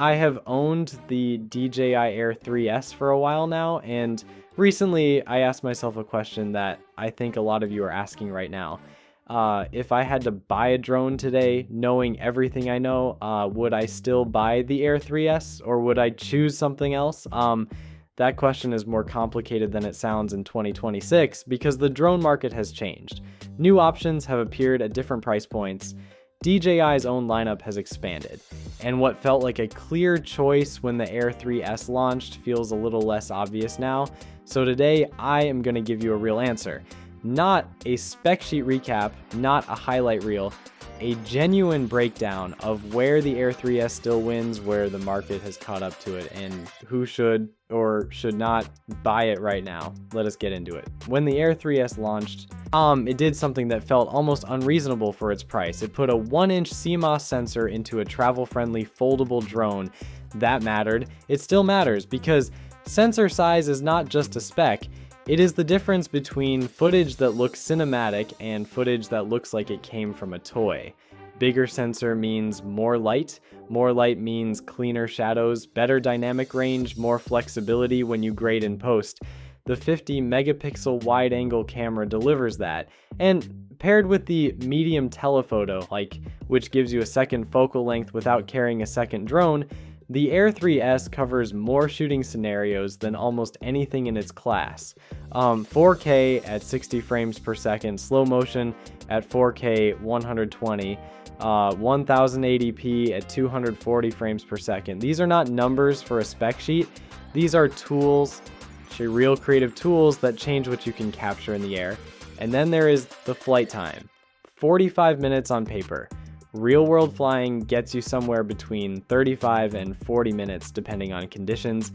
I have owned the DJI Air 3S for a while now, and recently I asked myself a question that I think a lot of you are asking right now. If I had to buy a drone today, knowing everything I know, would I still buy the Air 3S or would I choose something else? That question is more complicated than it sounds in 2026 because the drone market has changed. New options have appeared at different price points. DJI's own lineup has expanded, and what felt like a clear choice when the Air 3S launched feels a little less obvious now. So today I am going to give you a real answer. Not a spec sheet recap, not a highlight reel, a genuine breakdown of where the Air 3S still wins, where the market has caught up to it, and who should or should not buy it right now. Let us get into it. When the Air 3S launched, it did something that felt almost unreasonable for its price. It put a 1-inch CMOS sensor into a travel-friendly foldable drone. That mattered. It still matters because sensor size is not just a spec. It is the difference between footage that looks cinematic and footage that looks like it came from a toy. Bigger sensor means more light. More light means cleaner shadows, better dynamic range, more flexibility when you grade and post. The 50 megapixel wide angle camera delivers that. And paired with the medium telephoto, which gives you a second focal length without carrying a second drone, the Air 3S covers more shooting scenarios than almost anything in its class. 4K at 60 frames per second, slow motion at 4K 120, 1080p at 240 frames per second. These are not numbers for a spec sheet. These are tools, actually real creative tools that change what you can capture in the air. And then there is the flight time. 45 minutes on paper. Real world flying gets you somewhere between 35 and 40 minutes depending on conditions.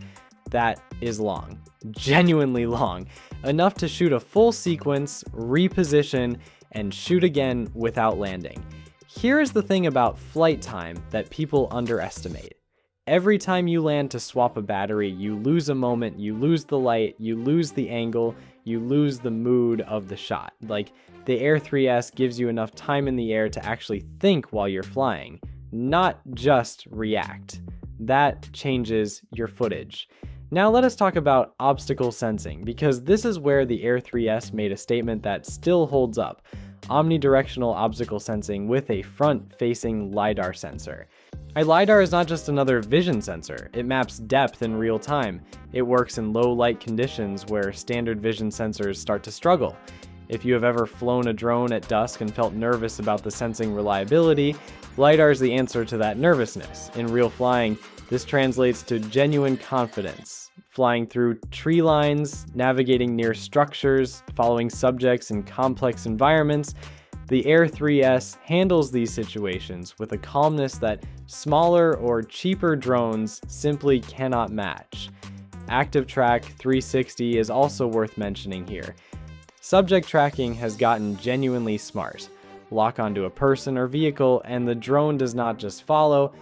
That is long, genuinely long, enough to shoot a full sequence, reposition, and shoot again without landing. Here's the thing about flight time that people underestimate. Every time you land to swap a battery, you lose a moment, you lose the light, you lose the angle, you lose the mood of the shot. The Air 3S gives you enough time in the air to actually think while you're flying, not just react. That changes your footage. Now let us talk about obstacle sensing, because this is where the Air 3S made a statement that still holds up. Omnidirectional obstacle sensing with a front-facing LiDAR sensor. A LiDAR is not just another vision sensor. It maps depth in real time. It works in low light conditions where standard vision sensors start to struggle. If you have ever flown a drone at dusk and felt nervous about the sensing reliability, LiDAR is the answer to that nervousness. In real flying, this translates to genuine confidence. Flying through tree lines, navigating near structures, following subjects in complex environments, the Air 3S handles these situations with a calmness that smaller or cheaper drones simply cannot match. Active Track 360 is also worth mentioning here. Subject tracking has gotten genuinely smart. Lock onto a person or vehicle and the drone does not just follow,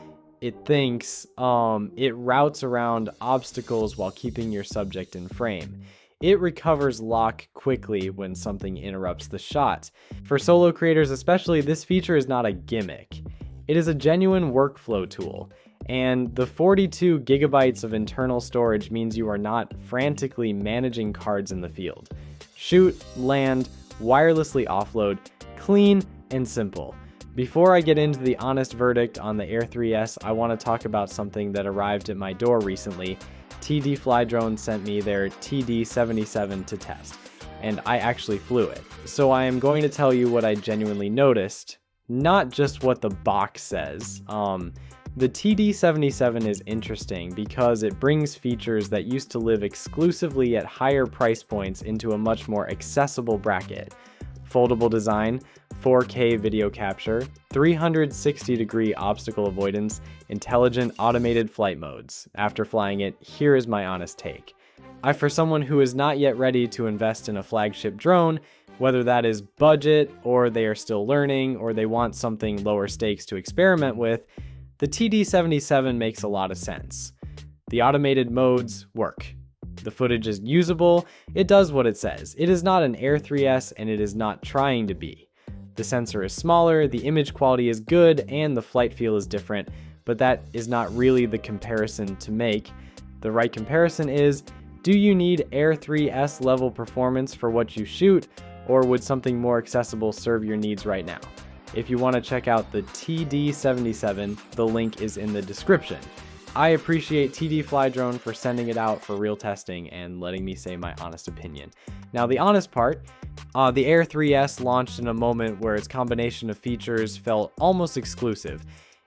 it thinks, it routes around obstacles while keeping your subject in frame. It recovers lock quickly when something interrupts the shot. For solo creators especially, this feature is not a gimmick. It is a genuine workflow tool, and the 42 gigabytes of internal storage means you are not frantically managing cards in the field. Shoot, land, wirelessly offload, clean and simple. Before I get into the honest verdict on the Air 3S, I want to talk about something that arrived at my door recently. TD Fly Drone sent me their TD77 to test, and I actually flew it. So I am going to tell you what I genuinely noticed, not just what the box says. The TD77 is interesting because it brings features that used to live exclusively at higher price points into a much more accessible bracket. Foldable design, 4K video capture, 360-degree obstacle avoidance, intelligent automated flight modes. After flying it, here is my honest take. For someone who is not yet ready to invest in a flagship drone, whether that is budget or they are still learning or they want something lower stakes to experiment with, the TD77 makes a lot of sense. The automated modes work. The footage is usable, it does what it says. It is not an Air 3S and it is not trying to be. The sensor is smaller, the image quality is good, and the flight feel is different, but that is not really the comparison to make. The right comparison is, do you need Air 3S level performance for what you shoot, or would something more accessible serve your needs right now? If you want to check out the TD77, the link is in the description. I appreciate TD Fly Drone for sending it out for real testing and letting me say my honest opinion. Now, the honest part, the Air 3S launched in a moment where its combination of features felt almost exclusive.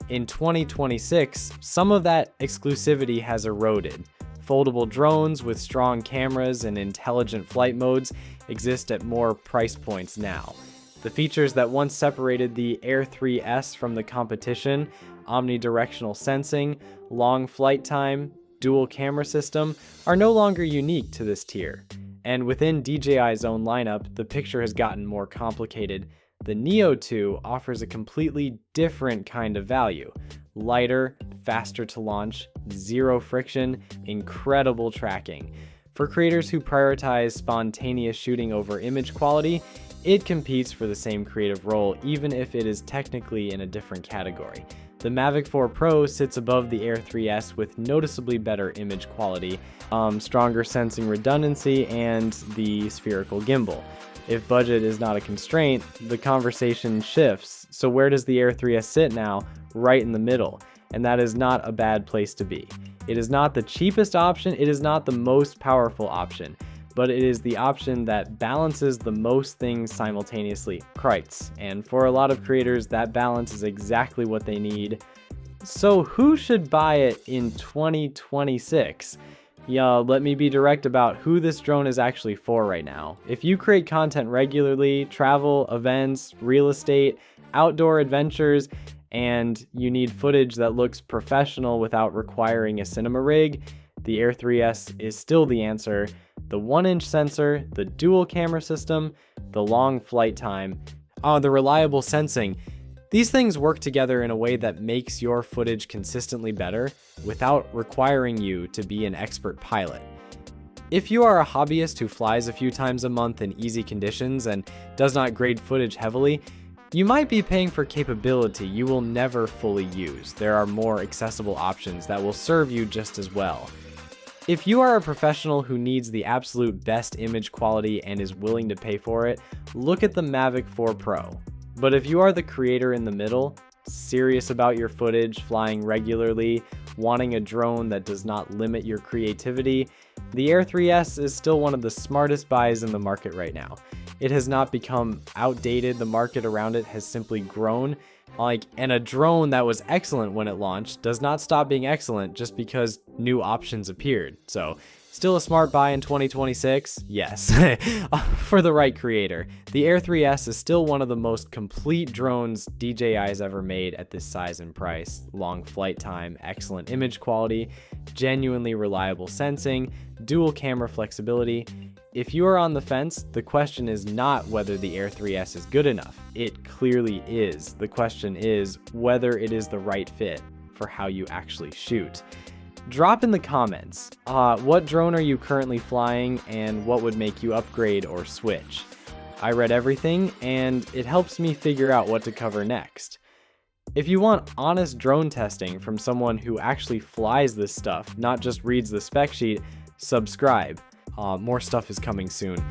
In 2026, some of that exclusivity has eroded. Foldable drones with strong cameras and intelligent flight modes exist at more price points now. The features that once separated the Air 3S from the competition, omnidirectional sensing, long flight time, dual camera system, are no longer unique to this tier. And within DJI's own lineup, the picture has gotten more complicated. The Neo 2 offers a completely different kind of value. Lighter, faster to launch, zero friction, incredible tracking. For creators who prioritize spontaneous shooting over image quality, it competes for the same creative role, even if it is technically in a different category. The Mavic 4 Pro sits above the Air 3S with noticeably better image quality, stronger sensing redundancy, and the spherical gimbal. If budget is not a constraint, the conversation shifts. So where does the Air 3S sit now? Right in the middle. And that is not a bad place to be. It is not the cheapest option, it is not the most powerful option, but it is the option that balances the most things simultaneously. Crikes. And for a lot of creators, that balance is exactly what they need. So who should buy it in 2026? Yeah, let me be direct about who this drone is actually for right now. If you create content regularly, travel, events, real estate, outdoor adventures, and you need footage that looks professional without requiring a cinema rig, the Air 3S is still the answer. The 1-inch sensor, the dual camera system, the long flight time, the reliable sensing. These things work together in a way that makes your footage consistently better without requiring you to be an expert pilot. If you are a hobbyist who flies a few times a month in easy conditions and does not grade footage heavily, you might be paying for capability you will never fully use. There are more accessible options that will serve you just as well. If you are a professional who needs the absolute best image quality and is willing to pay for it, look at the Mavic 4 Pro. But if you are the creator in the middle, serious about your footage, flying regularly, wanting a drone that does not limit your creativity, the Air 3S is still one of the smartest buys in the market right now. It has not become outdated, the market around it has simply grown. And a drone that was excellent when it launched does not stop being excellent just because new options appeared. So, still a smart buy in 2026? Yes, for the right creator. The Air 3S is still one of the most complete drones DJI's ever made at this size and price. Long flight time, excellent image quality, genuinely reliable sensing, dual camera flexibility. If you are on the fence, the question is not whether the Air 3S is good enough. It clearly is. The question is whether it is the right fit for how you actually shoot. Drop in the comments, what drone are you currently flying and what would make you upgrade or switch? I read everything and it helps me figure out what to cover next. If you want honest drone testing from someone who actually flies this stuff, not just reads the spec sheet, subscribe. More stuff is coming soon.